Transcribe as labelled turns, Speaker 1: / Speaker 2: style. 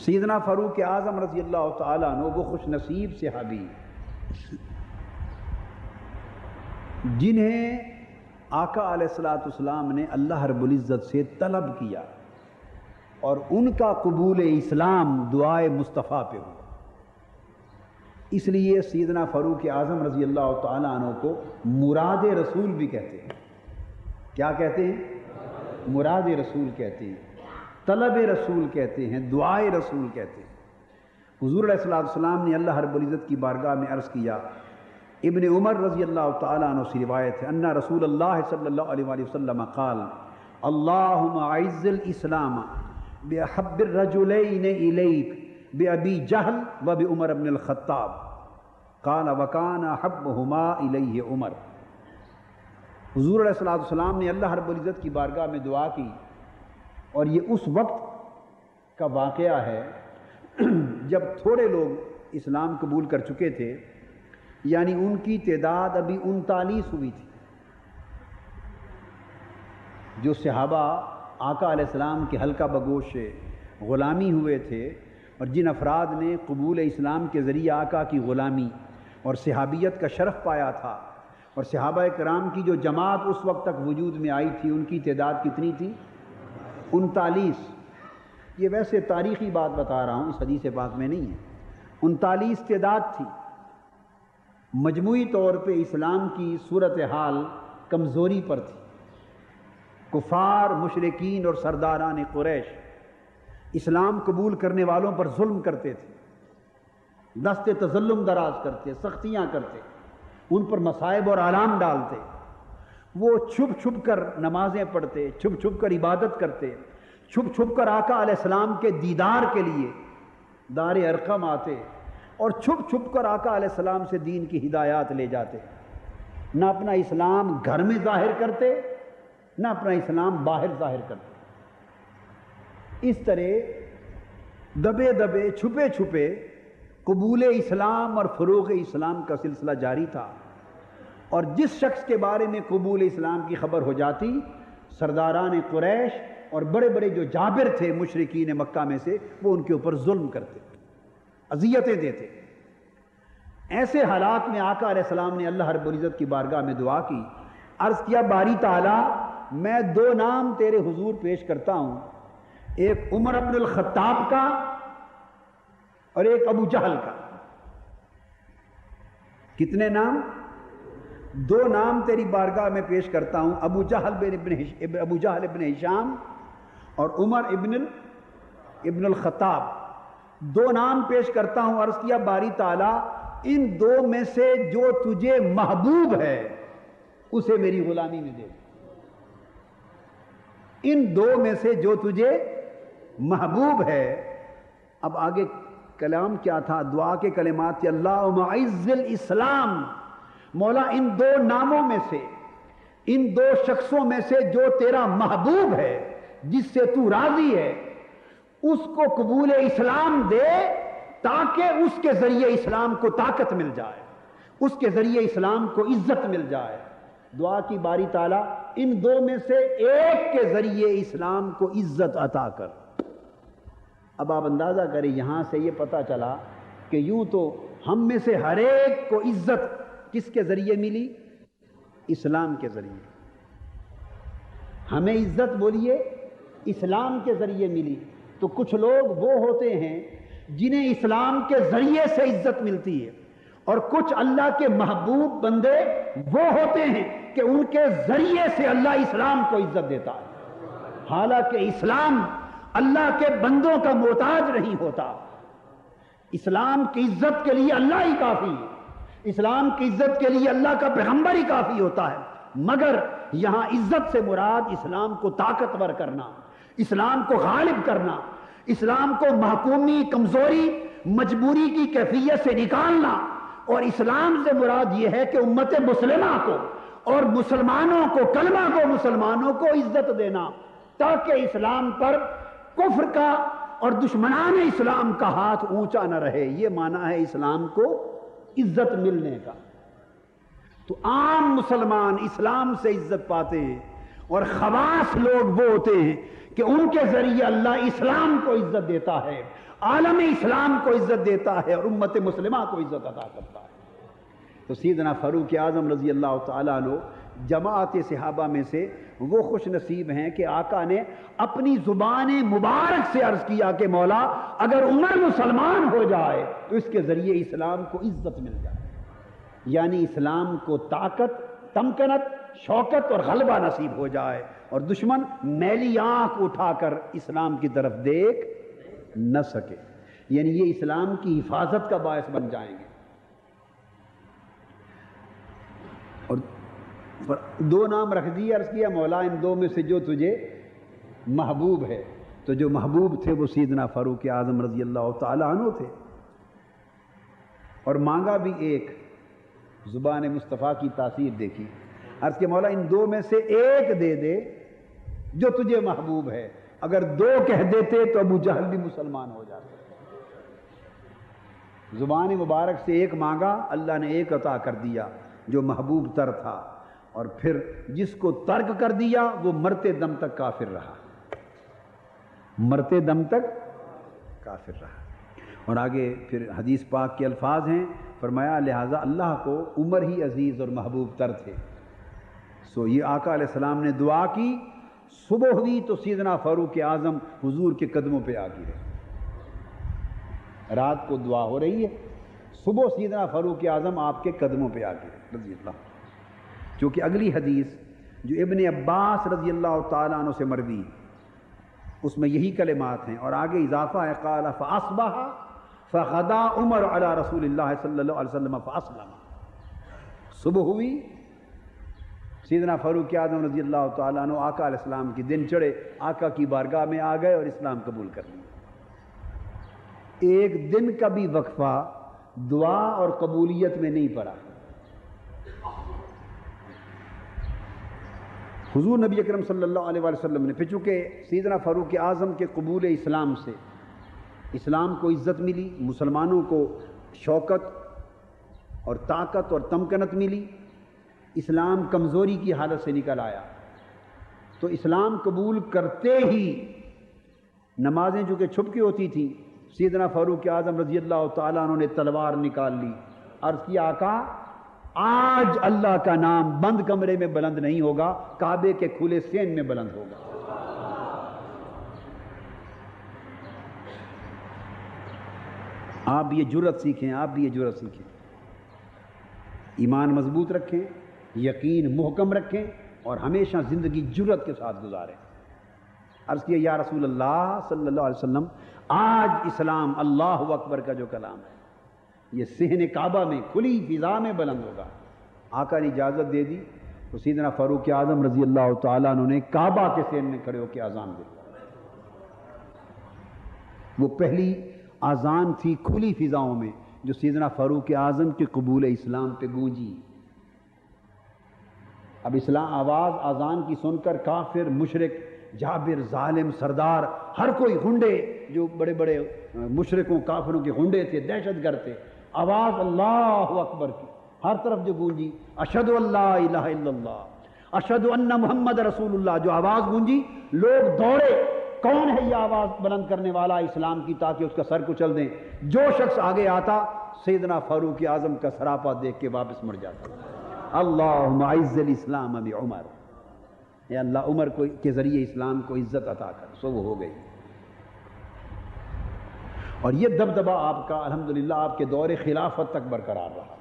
Speaker 1: سیدنا فاروق اعظم رضی اللہ تعالیٰ عنہ وہ خوش نصیب صحابی جنہیں آقا علیہ الصلوۃ والسلام نے اللہ رب العزت سے طلب کیا اور ان کا قبول اسلام دعائے مصطفیٰ پہ ہوا۔ اس لیے سیدنا فاروق اعظم رضی اللہ تعالیٰ عنہ کو مراد رسول بھی کہتے ہیں۔ کیا کہتے ہیں؟ مراد رسول کہتے ہیں، طلب رسول کہتے ہیں، دعائے رسول کہتے ہیں۔ حضور علیہ الصلوۃ والسلام نے اللہ رب العزت کی بارگاہ میں عرض کیا، ابن عمر رضی اللہ تعالیٰ عنہ سے روایت ہے، ان رسول اللہ صلی اللہ علیہ وآلہ وسلم قال اللہم اعز الاسلام بأحب الرجلین الیک بأبی جہل و بعمر بن الخطاب قال وکان احبہما الیہ عمر۔ حضور علیہ الصلوۃ والسلام نے اللہ رب العزت کی بارگاہ میں دعا کی، اور یہ اس وقت کا واقعہ ہے جب تھوڑے لوگ اسلام قبول کر چکے تھے، یعنی ان کی تعداد ابھی 39 ہوئی تھی۔ جو صحابہ آقا علیہ السلام کے حلقہ بگوش سے غلامی ہوئے تھے، اور جن افراد نے قبول اسلام کے ذریعے آقا کی غلامی اور صحابیت کا شرف پایا تھا، اور صحابہ کرام کی جو جماعت اس وقت تک وجود میں آئی تھی، ان کی تعداد کتنی تھی؟ 39۔ یہ ویسے تاریخی بات بتا رہا ہوں، اس حدیث پاک میں نہیں ہے۔ 39 تعداد تھی۔ مجموعی طور پہ اسلام کی صورتحال کمزوری پر تھی۔ کفار، مشرکین اور سرداران قریش اسلام قبول کرنے والوں پر ظلم کرتے تھے، دست تظلم دراز کرتے، سختیاں کرتے، ان پر مصائب اور آلام ڈالتے۔ وہ چھپ چھپ کر نمازیں پڑھتے، چھپ چھپ کر عبادت کرتے، چھپ چھپ کر آقا علیہ السلام کے دیدار کے لیے دار ارقم آتے، اور چھپ چھپ کر آقا علیہ السلام سے دین کی ہدایات لے جاتے۔ نہ اپنا اسلام گھر میں ظاہر کرتے، نہ اپنا اسلام باہر ظاہر کرتے۔ اس طرح دبے دبے، چھپے چھپے قبول اسلام اور فروغ اسلام کا سلسلہ جاری تھا، اور جس شخص کے بارے میں قبول اسلام کی خبر ہو جاتی، سرداران قریش اور بڑے بڑے جو جابر تھے مشرکین مکہ میں سے، وہ ان کے اوپر ظلم کرتے، اذیتیں دیتے۔ ایسے حالات میں آقا علیہ السلام نے اللہ رب العزت کی بارگاہ میں دعا کی، عرض کیا باری تعالیٰ میں 2 نام تیرے حضور پیش کرتا ہوں، ایک عمر بن الخطاب کا اور ایک ابو جہل کا۔ کتنے نام؟ 2 نام تیری بارگاہ میں پیش کرتا ہوں، ابو جہل ابن ہشام اور عمر ابن الخطاب۔ 2 نام پیش کرتا ہوں، عرض کیا باری تعالیٰ ان 2 میں سے جو تجھے محبوب ہے اسے میری غلامی میں دے۔ ان 2 میں سے جو تجھے محبوب ہے۔ اب آگے کلام کیا تھا؟ دعا کے کلمات تھے، اللہم اعز الاسلام، مولا ان 2 ناموں میں سے، ان 2 شخصوں میں سے جو تیرا محبوب ہے، جس سے تو راضی ہے، اس کو قبول اسلام دے، تاکہ اس کے ذریعے اسلام کو طاقت مل جائے، اس کے ذریعے اسلام کو عزت مل جائے۔ دعا کی باری تعالیٰ ان 2 میں سے ایک کے ذریعے اسلام کو عزت عطا کر۔ اب آپ اندازہ کریں، یہاں سے یہ پتہ چلا کہ یوں تو ہم میں سے ہر ایک کو عزت کس کے ذریعے ملی؟ اسلام کے ذریعے۔ ہمیں عزت بولیے اسلام کے ذریعے ملی۔ تو کچھ لوگ وہ ہوتے ہیں جنہیں اسلام کے ذریعے سے عزت ملتی ہے، اور کچھ اللہ کے محبوب بندے وہ ہوتے ہیں کہ ان کے ذریعے سے اللہ اسلام کو عزت دیتا ہے، حالانکہ اسلام اللہ کے بندوں کا محتاج نہیں ہوتا۔ اسلام کی عزت کے لیے اللہ ہی کافی ہے، اسلام کی عزت کے لیے اللہ کا پیغمبر ہی کافی ہوتا ہے، مگر یہاں عزت سے مراد اسلام کو طاقتور کرنا، اسلام کو غالب کرنا، اسلام کو محکومی، کمزوری، مجبوری کی کیفیت سے نکالنا۔ اور اسلام سے مراد یہ ہے کہ امت مسلمہ کو اور مسلمانوں کو، کلمہ کو مسلمانوں کو عزت دینا، تاکہ اسلام پر کفر کا اور دشمنان اسلام کا ہاتھ اونچا نہ رہے۔ یہ معنی ہے اسلام کو عزت ملنے کا۔ تو عام مسلمان اسلام سے عزت پاتے ہیں، اور خواص لوگ وہ ہوتے ہیں کہ ان کے ذریعے اللہ اسلام کو عزت دیتا ہے، عالم اسلام کو عزت دیتا ہے اور امت مسلمہ کو عزت عطا کرتا ہے۔ تو سیدنا فاروق اعظم رضی اللہ تعالیٰ عنہ جماعت صحابہ میں سے وہ خوش نصیب ہیں کہ آقا نے اپنی زبان مبارک سے عرض کیا کہ مولا اگر عمر مسلمان ہو جائے تو اس کے ذریعے اسلام کو عزت مل جائے، یعنی اسلام کو طاقت، تمکنت، شوکت اور غلبہ نصیب ہو جائے اور دشمن میلی آنکھ اٹھا کر اسلام کی طرف دیکھ نہ سکے، یعنی یہ اسلام کی حفاظت کا باعث بن جائیں گے۔ اور دو نام رکھ دیے، عرض کیا مولا ان دو میں سے جو تجھے محبوب ہے، تو جو محبوب تھے وہ سیدنا فاروق اعظم رضی اللہ تعالیٰ عنہ تھے، اور مانگا بھی ایک، زبان مصطفیٰ کی تاثیر دیکھی، عرض کہ مولا ان دو میں سے ایک دے دے جو تجھے محبوب ہے، اگر دو کہہ دیتے تو ابو جہل بھی مسلمان ہو جاتے۔ زبان مبارک سے ایک مانگا، اللہ نے ایک عطا کر دیا جو محبوب تر تھا، اور پھر جس کو ترک کر دیا وہ مرتے دم تک کافر رہا، مرتے دم تک کافر رہا۔ اور آگے پھر حدیث پاک کے الفاظ ہیں، فرمایا لہٰذا اللہ کو عمر ہی عزیز اور محبوب تر تھے۔ سو یہ آقا علیہ السلام نے دعا کی، صبح ہوئی تو سیدنا فاروق اعظم حضور کے قدموں پہ آ گرے۔ رات کو دعا ہو رہی ہے، صبح سیدنا فاروق اعظم آپ کے قدموں پہ آ گرے رضی اللہ، چونکہ اگلی حدیث جو ابن عباس رضی اللہ تعالیٰ عنہ سے مروی اس میں یہی کلمات ہیں، اور آگے اضافہ ہے قال فاصبح فغدا عمر علی رسول اللہ صلی اللہ علیہ وسلم فاسلم۔ صبح ہوئی، سیدنا فاروق اعظم رضی اللہ تعالیٰ عنہ آقا علیہ السلام کی دن چڑھے، آقا کی بارگاہ میں آ گئے اور اسلام قبول کر لیا۔ ایک دن کا بھی وقفہ دعا اور قبولیت میں نہیں پڑا۔ حضور نبی اکرم صلی اللہ علیہ وسلم نے، پھر چونکہ سیدنا فاروق اعظم کے قبول اسلام سے اسلام کو عزت ملی، مسلمانوں کو شوکت اور طاقت اور تمکنت ملی، اسلام کمزوری کی حالت سے نکل آیا، تو اسلام قبول کرتے ہی نمازیں چونکہ چھپ کے ہوتی تھیں، سیدنا فاروق اعظم رضی اللہ تعالیٰ عنہ نے تلوار نکال لی، عرض کیا آقا آج اللہ کا نام بند کمرے میں بلند نہیں ہوگا، کعبے کے کھلے سین میں بلند ہوگا۔ آپ بھی یہ جرأت سیکھیں، آپ بھی یہ جرأت سیکھیں، ایمان مضبوط رکھیں، یقین محکم رکھیں، اور ہمیشہ زندگی جرأت کے ساتھ گزاریں۔ عرض کیا یا رسول اللہ صلی اللہ علیہ وسلم آج اسلام اللہ اکبر کا جو کلام ہے یہ صحن کعبہ میں کھلی فضا میں بلند ہوگا۔ آقا نے اجازت دے دی تو سیدنا فاروق اعظم رضی اللہ تعالیٰ عنہ نے کعبہ کے صحن میں کھڑے ہو کے اذان دی۔ وہ پہلی اذان تھی کھلی فضاؤں میں جو سیدنا فاروق اعظم کے قبول اسلام پہ گونجی۔ اب اسلام آواز اذان کی سن کر کافر، مشرک، جابر، ظالم، سردار، ہر کوئی غنڈے جو بڑے بڑے مشرکوں کافروں کے غنڈے تھے، دہشت گرد تھے، آواز اللہ اکبر کی ہر طرف جو گونجی، اشہد ان لا الہ الا اللہ اشہد ان محمد رسول اللہ، جو آواز گونجی لوگ دوڑے، کون ہے یہ آواز بلند کرنے والا اسلام کی، تاکہ اس کا سر کچل دیں۔ جو شخص آگے آتا سیدنا فاروق اعظم کا سراپا دیکھ کے واپس مڑ جاتا۔ اللہم اعز الاسلام بعمر، اے اللہ عمر کے ذریعے اسلام کو عزت عطا کر۔ سو وہ ہو گئی، اور یہ دبدبہ آپ کا الحمدللہ آپ کے دور خلافت تک برقرار رہا۔